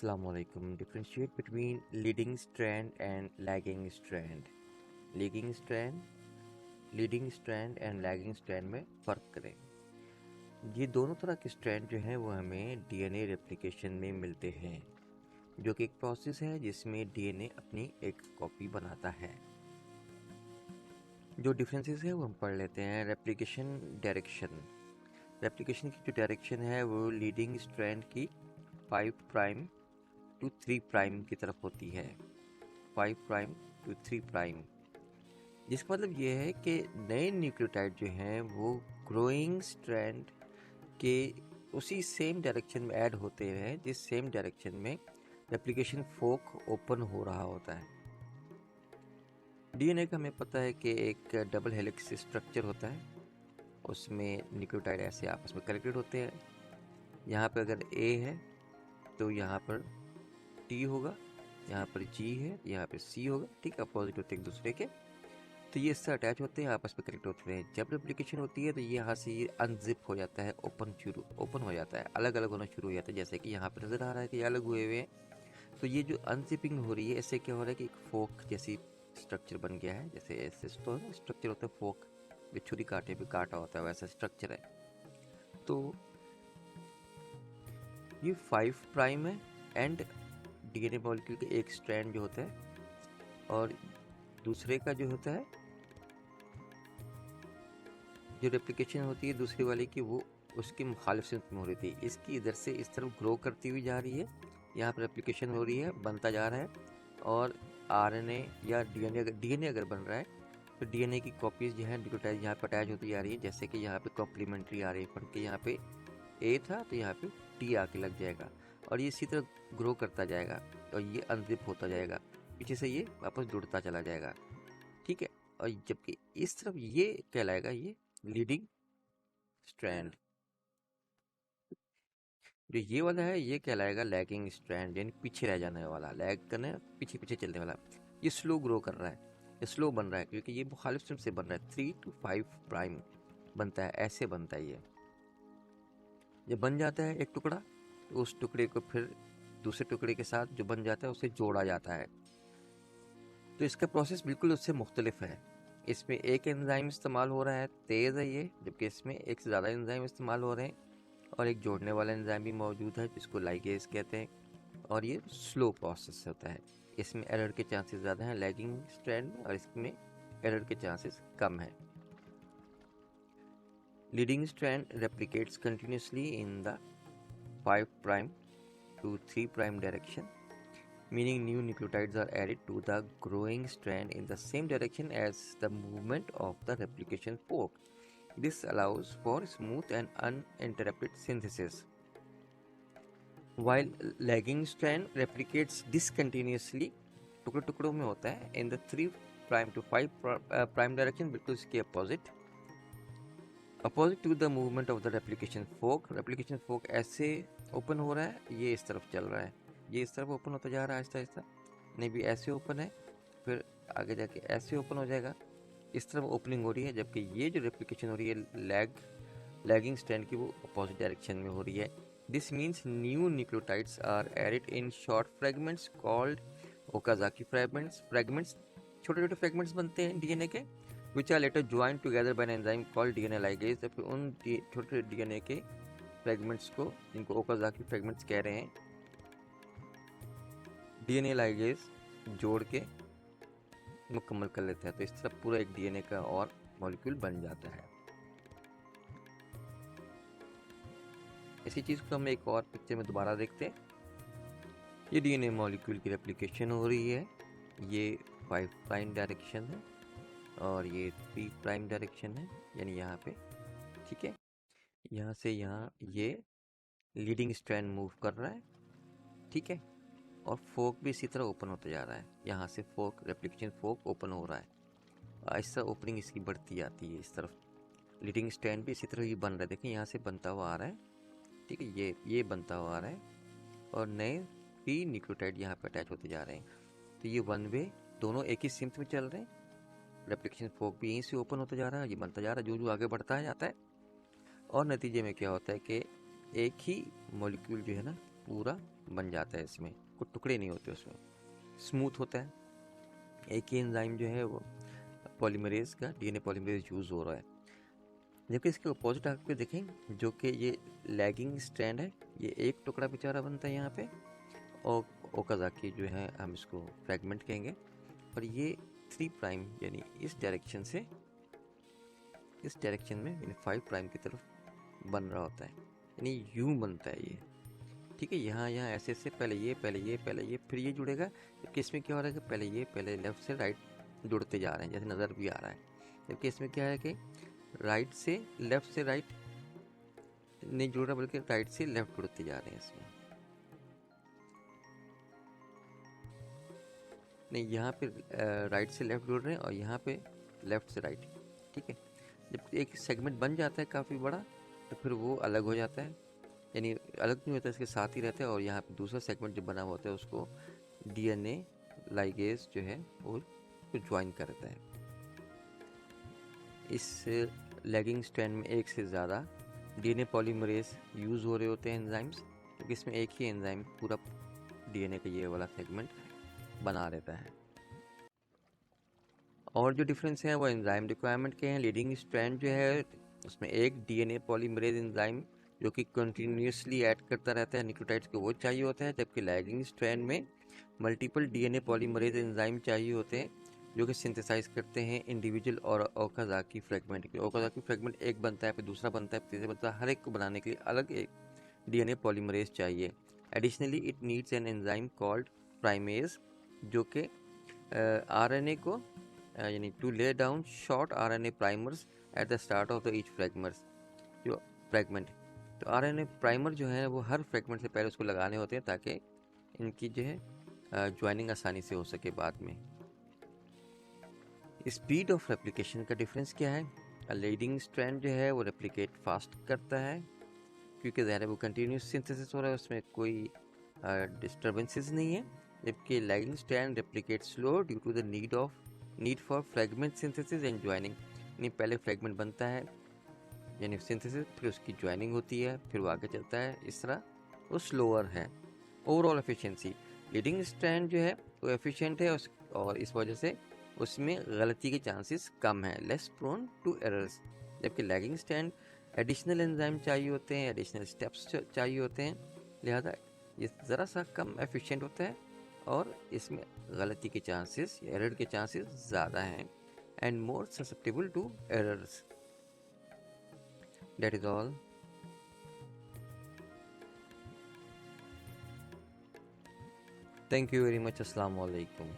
Assalamualaikum. Differentiate between leading strand and lagging strand. leading strand leading strand and lagging strand में फ़र्क करें। ये दोनों तरह के स्ट्रैंड जो हैं वो हमें डीएनए रेप्लिकेशन में मिलते हैं, जो कि एक प्रोसेस है जिसमें डीएनए अपनी एक कॉपी बनाता है। जो डिफरेंसेस है वो हम पढ़ लेते हैं। Replication direction. रेप्लिकेशन की जो डायरेक्शन है वो लीडिंग स्ट्रैंड की 5 प्राइम टू 3 प्राइम की तरफ होती है। 5 प्राइम टू 3 प्राइम, जिसका मतलब ये है कि नए न्यूक्लियोटाइड जो हैं वो ग्रोइंग स्ट्रैंड के उसी सेम डायरेक्शन में ऐड होते हैं जिस सेम डायरेक्शन में रेप्लिकेशन फोक ओपन हो रहा होता है। डीएनए का हमें पता है कि एक डबल हेलिक्स स्ट्रक्चर होता है, उसमें न्यूक्लियोटाइड ऐसे आपस में कनेक्टेड होते हैं। यहाँ पे अगर ए है तो यहाँ पर टी होगा, यहाँ पर जी है, यहाँ पर सी होगा, ठीक है, अपोजिट होते हैं एक दूसरे के। तो ये इससे अटैच होते हैं, आपस में कनेक्ट होते हैं। जब रेप्लिकेशन होती है तो ये यहाँ से ये अनजिप हो जाता है, ओपन हो जाता है, अलग अलग होना शुरू हो जाता है। जैसे कि यहाँ पर नज़र आ रहा है कि ये अलग हुए हुए हैं। तो ये जो अनजिपिंग हो रही है इससे क्या हो रहा है कि एक फोक जैसी स्ट्रक्चर बन गया है। जैसे ऐसे तो स्ट्रक्चर होता है फोक, जो छुरी काटे पे काटा होता है, वैसा स्ट्रक्चर है। तो ये 5 प्राइम है एंड डीएनए मॉलिक्यूल के एक स्ट्रैंड जो होता है और दूसरे का जो होता है, जो रेप्लिकेशन होती है दूसरी वाले की, वो उसकी मुखालिफ सिमत में हो रही थी। इसकी इधर से इस तरफ ग्रो करती हुई जा रही है, यहाँ पर रेप्लिकेशन हो रही है, बनता जा रहा है। और आरएनए या डीएनए अगर बन रहा है तो डीएनए की कॉपीज जो है न्यूक्लियोटाइड यहाँ पर अटैच होती जा रही है। जैसे कि यहाँ पे कॉम्प्लीमेंट्री आ रही है, पढ़ के यहाँ पे ए था तो यहाँ पे टी आके लग जाएगा और ये इसी तरह ग्रो करता जाएगा और ये अनजिप होता जाएगा, पीछे से ये वापस जुड़ता चला जाएगा, ठीक है। और जबकि इस तरफ ये कहलाएगा ये लीडिंग स्ट्रैंड। जो ये वाला है ये कहलाएगा लैगिंग स्ट्रैंड, यानी पीछे रह जाने वाला, लैग करने पीछे पीछे चलने वाला। ये स्लो ग्रो कर रहा है, ये स्लो बन रहा है क्योंकि ये मुखालिफ सिम से बन रहा है। 3 to 5 प्राइम बनता है, ऐसे बनता है ये। जब बन जाता है एक टुकड़ा तो उस टुकड़े को फिर दूसरे टुकड़े के साथ जो बन जाता है उसे जोड़ा जाता है। तो इसका प्रोसेस बिल्कुल उससे मुख्तलिफ है। इसमें एक एंजाइम इस्तेमाल हो रहा है, तेज़ है ये, जबकि इसमें एक से ज़्यादा एंजाइम इस्तेमाल हो रहे हैं और एक जोड़ने वाला एंजाइम भी मौजूद है जिसको लाइगेज कहते हैं। और ये स्लो प्रोसेस होता है। इसमें एरर के चांसेस ज़्यादा हैं लैगिंग स्ट्रैंड में और इसमें एरर के चांसेस कम हैं। Leading strand replicates continuously in the 5 prime to 3 prime direction, meaning new nucleotides are added to the growing strand in the same direction as the movement of the replication fork. This allows for smooth and uninterrupted synthesis. While lagging strand replicates discontinuously, टुकड़े टुकड़ों में होता है, in the 3 prime to 5 prime direction, बिल्कुल इसके opposite to the movement of the replication fork. replication fork ऐसे open हो रहा है, ये इस तरफ चल रहा है, ये इस तरफ ओपन होता जा रहा है आहिस्ता आहिस्ता। नहीं भी ऐसे ओपन है, फिर आगे जाके ऐसे ओपन हो जाएगा, इस तरफ ओपनिंग हो रही है। जबकि ये जो रेप्लिकेशन हो रही है लैगिंग स्ट्रैंड की, वो अपोजिट डायरेक्शन में हो रही है। This means new nucleotides are added in short fragments called Okazaki fragments. छोटे छोटे फ्रेगमेंट्स बनते हैं डीएनए के, which are later joined together by an enzyme called DNA ligase। जब उन छोटे डीएनए के फ्रेगमेंट्स को, जिनको ओकाजाकी फ्रेगमेंट्स कह रहे हैं, डीएनए लाइगेज जोड़ के मुकम्मल कर लेते हैं। तो इस तरह पूरा एक डीएनए का और मॉलिक्यूल बन जाता है। इसी चीज़ को हम एक और पिक्चर में दोबारा देखते हैं। ये डीएनए मॉलिक्यूल की रेप्लिकेशन हो रही है, ये 5 प्राइम डायरेक्शन है और ये 3 प्राइम डायरेक्शन है, यानी यहाँ पे, ठीक है। यहाँ से यहाँ ये लीडिंग स्ट्रैंड मूव कर रहा है, ठीक है, और फोक भी इसी तरह ओपन होता जा रहा है। यहाँ से फोक, रेप्लिकेशन फोक ओपन हो रहा है, आहिस्ता ओपनिंग इसकी बढ़ती जाती है इस तरफ। लीडिंग स्ट्रैंड भी इसी तरह ही बन रहा है, देखें यहाँ से बनता हुआ आ रहा है, ठीक है, ये बनता हुआ आ रहा है और नए भी न्यूक्लियोटाइड यहाँ पे अटैच होते जा रहे हैं। तो ये वन वे, दोनों एक ही सिम्थ में चल रहे हैं। रेप्लिकेशन फोक भी यहीं से ओपन होता जा रहा है, ये बनता जा रहा है, जो जो आगे बढ़ता है जाता है। और नतीजे में क्या होता है कि एक ही मॉलिक्यूल जो है ना पूरा बन जाता है, इसमें कोई टुकड़े नहीं होते, उसमें स्मूथ होता है। एक ही एंजाइम जो है वो पॉलीमरेज का, डीएनए पॉलीमरेज यूज़ हो रहा है। जबकि इसके अपोजिट आपको देखें, जो कि ये लैगिंग स्ट्रैंड है, ये एक टुकड़ा बेचारा बनता है यहाँ पे, और ओकाजाकी जो है हम इसको फ्रैगमेंट कहेंगे, और ये 3 प्राइम यानी इस डायरेक्शन से इस डायरेक्शन में यानी 5 प्राइम की तरफ बन रहा होता है, यानी यूं बनता है ये। ठीक है, यहाँ यहाँ ऐसे ऐसे पहले ये पहले ये पहले ये फिर ये जुड़ेगा। जबकि इसमें क्या हो रहा है कि पहले ये पहले लेफ्ट से राइट जुड़ते जा रहे हैं, जैसे नज़र भी आ रहा है। जबकि इसमें क्या है कि राइट से लेफ्ट से राइट नहीं जुड़ रहा, बल्कि राइट से लेफ्ट जुड़ते जा रहे हैं इसमें। नहीं, यहाँ पे राइट से लेफ्ट जुड़ रहे हैं और यहाँ पे लेफ्ट से राइट। ठीक है, जब एक सेगमेंट बन जाता है काफ़ी बड़ा, तो फिर वो अलग हो जाता है, यानी अलग नहीं होता, इसके साथ ही रहता है। और यहाँ पे दूसरा सेगमेंट जो बना हुआ होता है उसको डीएनए लाइगेज जो है वो ज्वाइन करता है। इस लैगिंग स्ट्रैंड में एक से ज़्यादा डीएनए पॉलीमरेज यूज़ हो रहे होते हैं एंजाइम्स, क्योंकि इसमें एक ही एंजाइम पूरा डीएनए का ये वाला सेगमेंट बना रहता है। और जो डिफरेंस है वो एंजाइम रिक्वायरमेंट के हैं। लीडिंग स्ट्रैंड जो है उसमें एक डीएनए पॉलीमरेज एंजाइम जो कि कंटिन्यूसली ऐड करता रहता है न्यूक्लियोटाइड्स को, वो चाहिए होता है। जबकि लैगिंग स्ट्रैंड में मल्टीपल डीएनए पॉलीमरेज एंजाइम चाहिए होते हैं जो कि सिंथेसाइज करते हैं इंडिविजुअल और ओकाजाकी फ्रेगमेंट के। ओकाजाकी फ्रेगमेंट एक बनता है, फिर दूसरा बनता है, फिर तीसरा बनता है। हर एक को बनाने के लिए अलग एक डीएनए पॉलीमरेज चाहिए। Additionally it needs an enzyme called primase जो कि आरएनए को यानी to lay down short RNA primers at the start of the each fragment. तो आरएनए प्राइमर जो है वो हर फ्रेगमेंट से पहले उसको लगाने होते हैं ताकि इनकी जो है ज्वाइनिंग आसानी से हो सके बाद में। स्पीड ऑफ रेप्लिकेशन का डिफरेंस क्या है? लीडिंग स्ट्रैंड जो है वो रेप्लिकेट फास्ट करता है क्योंकि ज़ाहिर है वो कंटिन्यूस सिंथेसिस हो रहा है, उसमें कोई डिस्टर्बेंसेस नहीं है। जबकि lagging strand replicate slow due to the need for fragment synthesis and joining. यानी पहले फ्रेगमेंट बनता है यानी सिंथेसिस, फिर उसकी ज्वाइनिंग होती है, फिर वो आगे चलता है। इस तरह वो स्लोअर है। ओवरऑल एफिशिएंसी, लीडिंग स्ट्रैंड जो है वो एफिशिएंट है और इस वजह से उसमें गलती के चांसेस कम है, लेस प्रोन टू एरर्स। जबकि लैगिंग स्ट्रैंड एडिशनल एंजाइम चाहिए होते हैं, एडिशनल स्टेप्स चाहिए होते हैं, लिहाजा ये ज़रा सा कम एफिशिएंट होता है और इसमें गलती के चांसेस या एरर के चांसेस ज़्यादा हैं and more susceptible to errors. That is all. Thank you very much. Assalamu alaikum.